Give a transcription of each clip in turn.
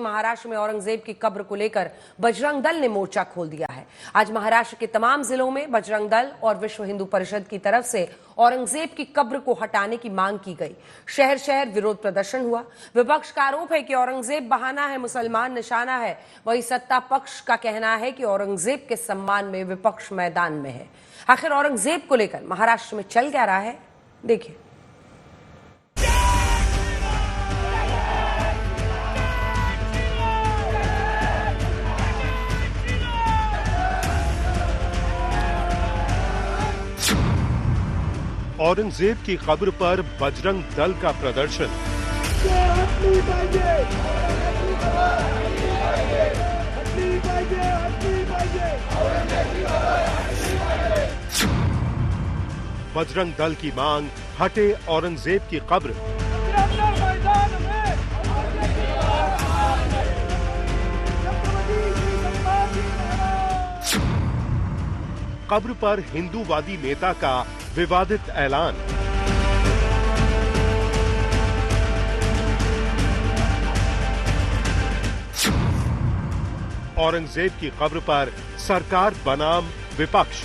महाराष्ट्र में औरंगजेब की कब्र को लेकर बजरंग दल ने मोर्चा खोल दिया है। आज महाराष्ट्र के तमाम जिलों में बजरंग दल और विश्व हिंदू परिषद की तरफ से औरंगजेब की कब्र को हटाने की मांग की गई। शहर शहर विरोध प्रदर्शन हुआ। विपक्ष का आरोप है कि औरंगजेब बहाना है, मुसलमान निशाना है। वहीं सत्ता पक्ष का कहना है कि औरंगजेब के सम्मान में विपक्ष मैदान में है। आखिर औरंगजेब को लेकर महाराष्ट्र में चल क्या रहा है, देखिए। औरंगजेब की कब्र पर बजरंग दल का प्रदर्शन। बजरंग दल की मांग, हटे औरंगजेब की कब्र। कब्र पर हिंदूवादी नेता का विवादित ऐलान। औरंगजेब की कब्र पर सरकार बनाम विपक्ष।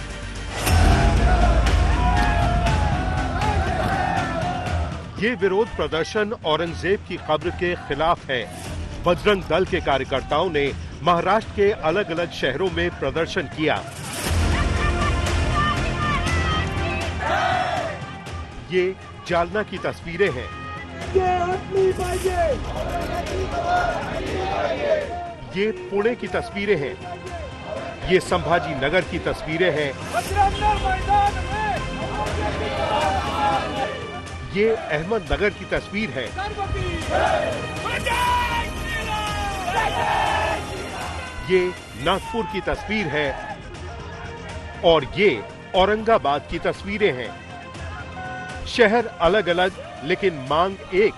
ये विरोध प्रदर्शन औरंगजेब की कब्र के खिलाफ है। बजरंग दल के कार्यकर्ताओं ने महाराष्ट्र के अलग अलग शहरों में प्रदर्शन किया। ये जालना की तस्वीरें हैं। ये पुणे की तस्वीरें हैं। ये संभाजी नगर की तस्वीरें हैं। ये अहमदनगर की तस्वीर है। ये नागपुर की तस्वीर है और ये औरंगाबाद की तस्वीरें हैं। शहर अलग अलग, लेकिन मांग एक।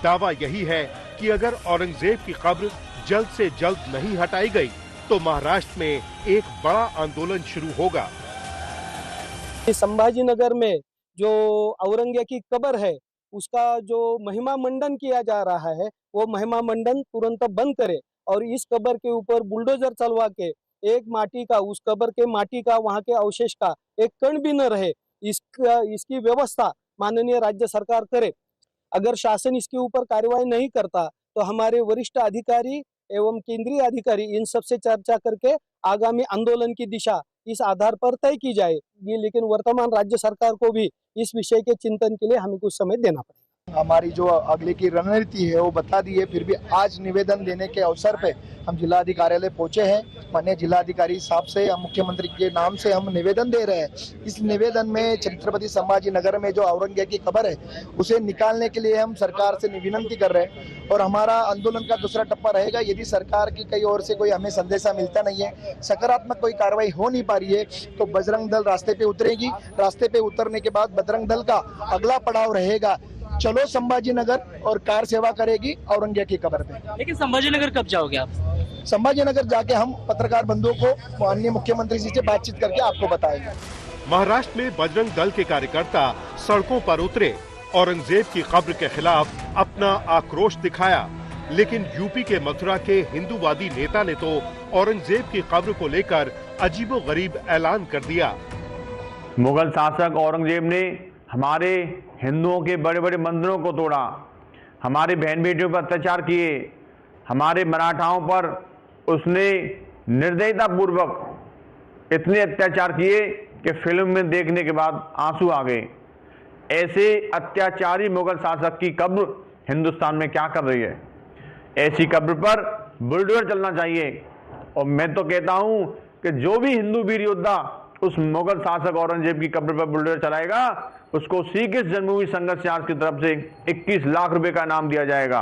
दावा यही है कि अगर औरंगजेब की कब्र जल्द से जल्द नहीं हटाई गई तो महाराष्ट्र में एक बड़ा आंदोलन शुरू होगा। संभाजी नगर में जो औरंगजेब की कब्र है उसका जो महिमा मंडन किया जा रहा है वो महिमा मंडन तुरंत बंद करे और इस कब्र के ऊपर बुलडोजर चलवा के एक माटी का, उस कब्र के माटी का, वहां के अवशेष का एक कण भी न रहे, इसकी व्यवस्था माननीय राज्य सरकार करे। अगर शासन इसके ऊपर कार्रवाई नहीं करता तो हमारे वरिष्ठ अधिकारी एवं केंद्रीय अधिकारी इन सब से चर्चा करके आगामी आंदोलन की दिशा इस आधार पर तय की जाएगी। लेकिन वर्तमान राज्य सरकार को भी इस विषय के चिंतन के लिए हमें कुछ समय देना पड़ेगा। हमारी जो अगले की रणनीति है वो बता दी है। फिर भी आज निवेदन देने के अवसर पे हम जिलाधिकारी कार्यालय पहुंचे हैं। माननीय जिलाधिकारी साहब से, हम मुख्यमंत्री के नाम से हम निवेदन दे रहे हैं। इस निवेदन में छत्रपति संभाजी नगर में जो औरंगजेब की कब्र है उसे निकालने के लिए हम सरकार से विनती कर रहे हैं और हमारा आंदोलन का दूसरा टप्पा रहेगा। यदि सरकार की कई ओर से कोई हमें संदेशा मिलता नहीं है, सकारात्मक कोई कार्रवाई हो नहीं पा रही है, तो बजरंग दल रास्ते पे उतरेगी। रास्ते पे उतरने के बाद बजरंग दल का अगला पड़ाव रहेगा चलो संभाजी नगर और कार सेवा करेगी औरंगजेब की कब्र पे। लेकिन संभाजी नगर कब जाओगे आप? संभाजी नगर जाके हम पत्रकार बंधुओं को माननीय मुख्यमंत्री जी से बातचीत करके आपको बताएंगे। महाराष्ट्र में बजरंग दल के कार्यकर्ता सड़कों पर उतरे, औरंगजेब की कब्र के खिलाफ अपना आक्रोश दिखाया। लेकिन यूपी के मथुरा के हिंदूवादी नेता ने तो औरंगजेब की कब्र को लेकर अजीबोगरीब ऐलान कर दिया। मुगल शासक औरंगजेब ने हमारे हिंदुओं के बड़े बड़े मंदिरों को तोड़ा, हमारे बहन बेटियों पर अत्याचार किए, हमारे मराठाओं पर उसने निर्दयता पूर्वक इतने अत्याचार किए कि फिल्म में देखने के बाद आंसू आ गए। ऐसे अत्याचारी मुगल शासक की कब्र हिंदुस्तान में क्या कर रही है? ऐसी कब्र पर बुलडोजर चलना चाहिए। और मैं तो कहता हूं कि जो भी हिंदू वीर योद्धा उस मुगल शासक औरंगजेब की कब्र पर बुलडोजर चलाएगा उसको श्रीकृष्ण जन्मभूमि संघर्ष समिति की तरफ से 21 लाख रुपए का इनाम दिया जाएगा।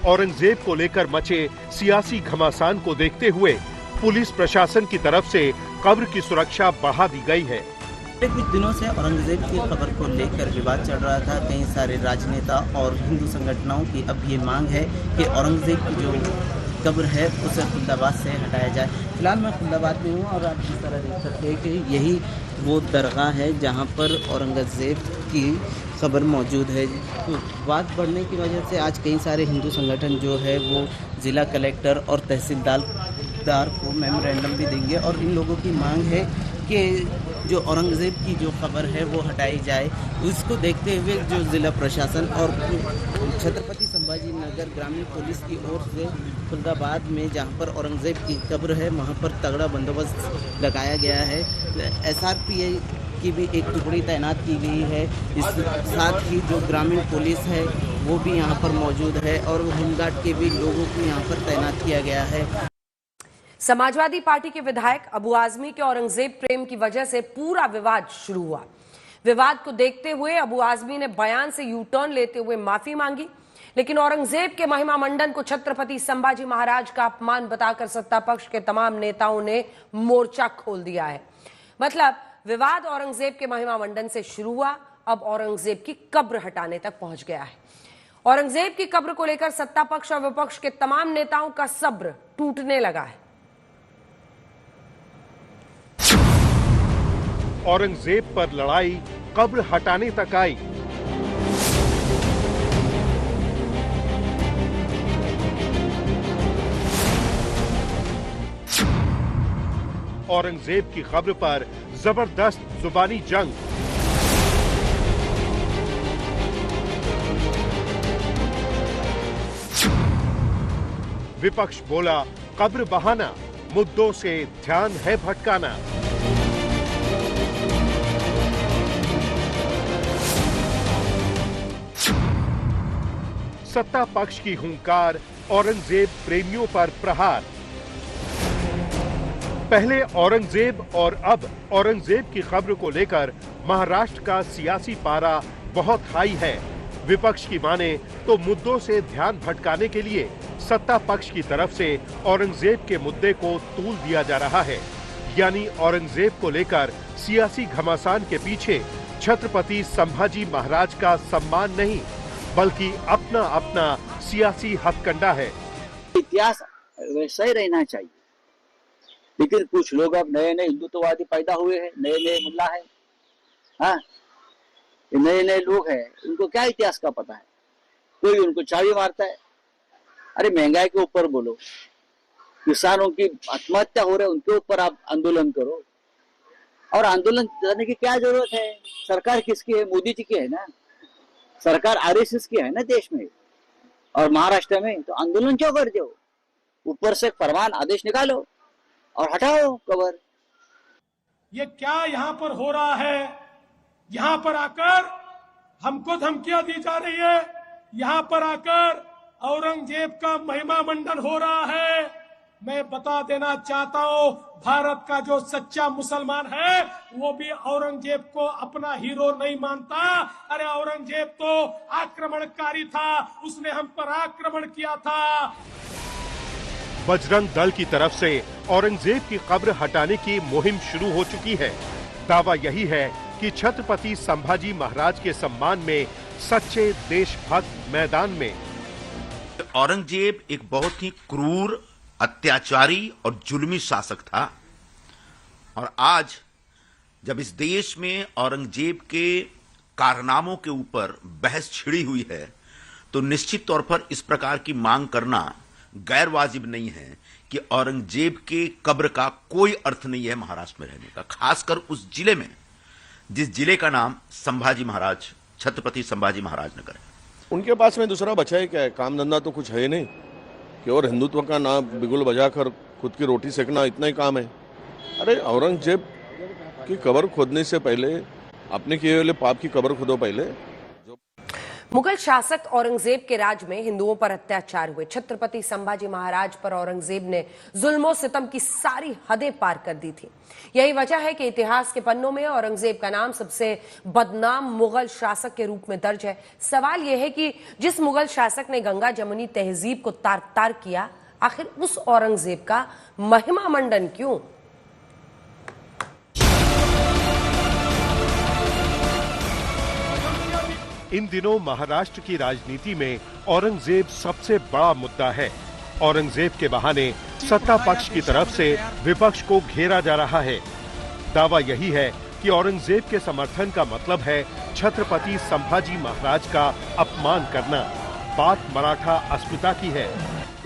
औरंगजेब को लेकर मचे सियासी घमासान को देखते हुए पुलिस प्रशासन की तरफ से कब्र की सुरक्षा बढ़ा दी गई है। कुछ दिनों से औरंगजेब की कब्र को लेकर विवाद चल रहा था। कई सारे राजनेता और हिंदू संगठनों की अब ये मांग है कि औरंगजेब की जो कब्र है उसे खुल्दाबाद से हटाया जाए। फिलहाल मैं खुल्दाबाद में हूँ और आप जिस तरह देख सकते हैं कि यही वो दरगाह है जहाँ पर औरंगजेब की खबर मौजूद है। तो बात बढ़ने की वजह से आज कई सारे हिंदू संगठन जो है वो ज़िला कलेक्टर और तहसीलदार को मेमोरेंडम भी देंगे और इन लोगों की मांग है कि जो औरंगज़ेब की जो खबर है वो हटाई जाए। उसको देखते हुए जो ज़िला प्रशासन और छत्रपति संभाजी नगर ग्रामीण पुलिस की ओर से फरीदाबाद में जहां पर औरंगज़ेब की कब्र है वहां पर तगड़ा बंदोबस्त लगाया गया है। SRPI की भी एक टुकड़ी तैनात की गई है। इस साथ ही जो ग्रामीण पुलिस है वो भी यहाँ पर मौजूद है और होमगार्ड के भी लोगों को यहाँ पर तैनात किया गया है। समाजवादी पार्टी के विधायक अबू आजमी के औरंगजेब प्रेम की वजह से पूरा विवाद शुरू हुआ। विवाद को देखते हुए अबू आजमी ने बयान से यू टर्न लेते हुए माफी मांगी, लेकिन औरंगजेब के महिमा मंडन को छत्रपति संभाजी महाराज का अपमान बताकर सत्ता पक्ष के तमाम नेताओं ने मोर्चा खोल दिया है। मतलब विवाद औरंगजेब के महिमा मंडन से शुरू हुआ, अब औरंगजेब की कब्र हटाने तक पहुंच गया है। औरंगजेब की कब्र को लेकर सत्ता पक्ष और विपक्ष के तमाम नेताओं का सब्र टूटने लगा है। औरंगजेब पर लड़ाई कब्र हटाने तक आई। औरंगजेब की कब्र पर जबरदस्त जुबानी जंग। विपक्ष बोला कब्र बहाना, मुद्दों से ध्यान है भटकाना। सत्ता पक्ष की हुंकार, औरंगजेब प्रेमियों पर प्रहार। पहले औरंगजेब और अब औरंगजेब की खबर को लेकर महाराष्ट्र का सियासी पारा बहुत हाई है। विपक्ष की माने तो मुद्दों से ध्यान भटकाने के लिए सत्ता पक्ष की तरफ से औरंगजेब के मुद्दे को तूल दिया जा रहा है। यानी औरंगजेब को लेकर सियासी घमासान के पीछे छत्रपति संभाजी महाराज का सम्मान नहीं, बल्कि अपना अपना सियासी हथकंडा है। इतिहास वैसा ही रहना चाहिए, लेकिन कुछ लोग अब नए नए हिंदुत्ववादी पैदा हुए हैं, नए नए मुल्ला है, हाँ नए नए लोग हैं, उनको क्या इतिहास का पता है। कोई उनको चाबी मारता है। अरे महंगाई के ऊपर बोलो, किसानों की आत्महत्या हो रहे हैं उनके ऊपर आप आंदोलन करो। और आंदोलन करने की क्या जरूरत है? सरकार किसकी है? मोदी जी की है ना। सरकार RSS की है ना देश में और महाराष्ट्र में, तो आंदोलन क्यों कर दो? ऊपर से फरमान आदेश निकालो और हटाओ कबर। ये क्या यहाँ पर हो रहा है? यहाँ पर आकर हमको धमकियां दी जा रही है, यहाँ पर आकर औरंगजेब का महिमा मंडन हो रहा है। मैं बता देना चाहता हूँ, भारत का जो सच्चा मुसलमान है वो भी औरंगजेब को अपना हीरो नहीं मानता। अरे औरंगजेब तो आक्रमणकारी था, उसने हम पर आक्रमण किया था। बजरंग दल की तरफ से औरंगजेब की कब्र हटाने की मुहिम शुरू हो चुकी है। दावा यही है कि छत्रपति संभाजी महाराज के सम्मान में सच्चे देशभक्त मैदान में। औरंगजेब एक बहुत ही क्रूर, अत्याचारी और जुल्मी शासक था और आज जब इस देश में औरंगजेब के कारनामों के ऊपर बहस छिड़ी हुई है तो निश्चित तौर पर इस प्रकार की मांग करना गैर वाजिब नहीं है कि औरंगजेब के कब्र का कोई अर्थ नहीं है महाराष्ट्र में रहने का, खासकर उस जिले में जिस जिले का नाम संभाजी महाराज, छत्रपति संभाजी महाराज नगर है। उनके पास में दूसरा बचा है क्या है? काम धंधा तो कुछ है नहीं कि और हिंदुत्व का नाम बिगुल बजाकर खुद की रोटी सेकना, इतना ही काम है। अरे औरंगजेब की कब्र खोदने से पहले अपने किए हुए पाप की कब्र खोदो पहले। मुगल शासक औरंगजेब के राज में हिंदुओं पर अत्याचार हुए। छत्रपति संभाजी महाराज पर औरंगजेब ने जुल्मो सितम की सारी हदें पार कर दी थी। यही वजह है कि इतिहास के पन्नों में औरंगजेब का नाम सबसे बदनाम मुगल शासक के रूप में दर्ज है। सवाल यह है कि जिस मुगल शासक ने गंगा जमुनी तहजीब को तार तार किया, आखिर उस औरंगजेब का महिमा मंडन क्यों? इन दिनों महाराष्ट्र की राजनीति में औरंगजेब सबसे बड़ा मुद्दा है। औरंगजेब के बहाने सत्ता पक्ष की तरफ से विपक्ष को घेरा जा रहा है। दावा यही है कि औरंगजेब के समर्थन का मतलब है छत्रपति संभाजी महाराज का अपमान करना बात मराठा अस्मिता की है।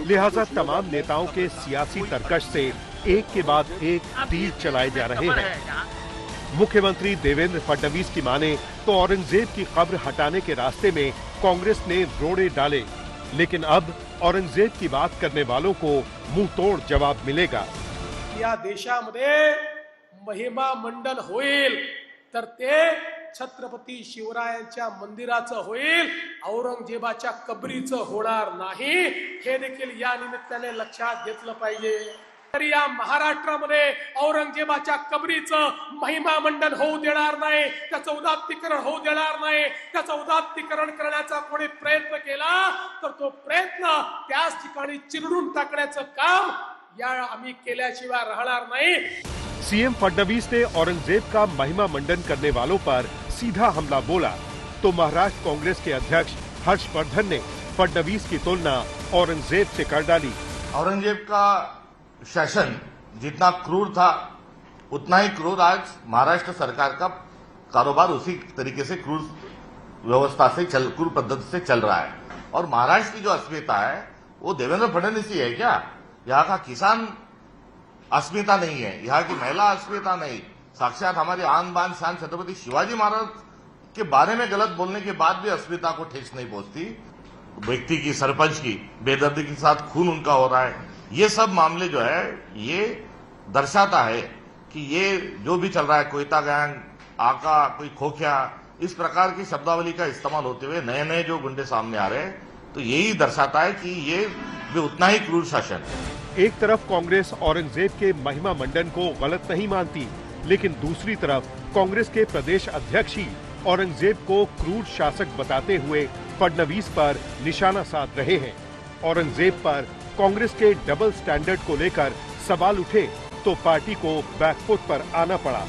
लिहाजा तमाम नेताओं के सियासी तर्कश से एक के बाद एक तीर चलाए जा रहे हैं। मुख्यमंत्री देवेंद्र फडणवीस की माने तो औरंगजेब की कब्र हटाने के रास्ते में कांग्रेस ने रोड़े डाले, लेकिन अब औरंगजेब की बात करने वालों को मुंह तोड़ जवाब मिलेगा। या देशामध्ये महिमा मंडन होईल तर ते छत्रपती शिवरायांच्या मंदिराचं होईल, औरंगजेबाच्या कबरीचं होणार नाही, हे देखील या निमित्ताने लक्षात घेतलं पाहिजे। तर या महाराष्ट्रामध्ये औरंगजेबाच्या कबरीचं महिमा मंडन होऊ देणार नाही, त्याचं उदात्तीकरण होऊ देणार नाही। त्याचं उदात्तीकरण करण्याचा कोणी प्रयत्न केला तर तो प्रयत्न त्याच ठिकाणी चिरडून टाकण्याचं काम या आम्ही केल्याशिवाय राहणार नाही। सीएम फडणवीस ने औरंगजेब का महिमा मंडन करने वालों पर सीधा हमला बोला तो महाराष्ट्र कांग्रेस के अध्यक्ष हर्षवर्धन ने फडणवीस की तुलना औरंगजेब से कर डाली। औरंगजेब का शासन जितना क्रूर था उतना ही क्रूर आज महाराष्ट्र सरकार का कारोबार उसी तरीके से क्रूर व्यवस्था से क्रूर पद्धति से चल रहा है। और महाराष्ट्र की जो अस्मिता है वो देवेंद्र फडणवीस ही है क्या? यहाँ का किसान अस्मिता नहीं है, यहाँ की महिला अस्मिता नहीं, साक्षात हमारी आन बान शान छत्रपति शिवाजी महाराज के बारे में गलत बोलने के बाद भी अस्मिता को ठेस नहीं पहुंचती। व्यक्ति की, सरपंच की बेदर्दी के साथ खून उनका हो रहा है। ये सब मामले जो है ये दर्शाता है कि ये जो भी चल रहा है, कोयता गैंग, आका, कोई खोखिया, इस प्रकार की शब्दावली का इस्तेमाल होते हुए नए नए जो गुंडे सामने आ रहे हैं, तो यही दर्शाता है कि ये भी उतना ही क्रूर शासन है। एक तरफ कांग्रेस औरंगजेब के महिमा मंडन को गलत नहीं मानती, लेकिन दूसरी तरफ कांग्रेस के प्रदेश अध्यक्ष ही औरंगजेब को क्रूर शासक बताते हुए फडणवीस पर निशाना साध रहे हैं। औरंगजेब पर कांग्रेस के डबल स्टैंडर्ड को लेकर सवाल उठे तो पार्टी को बैकफुट पर आना पड़ा।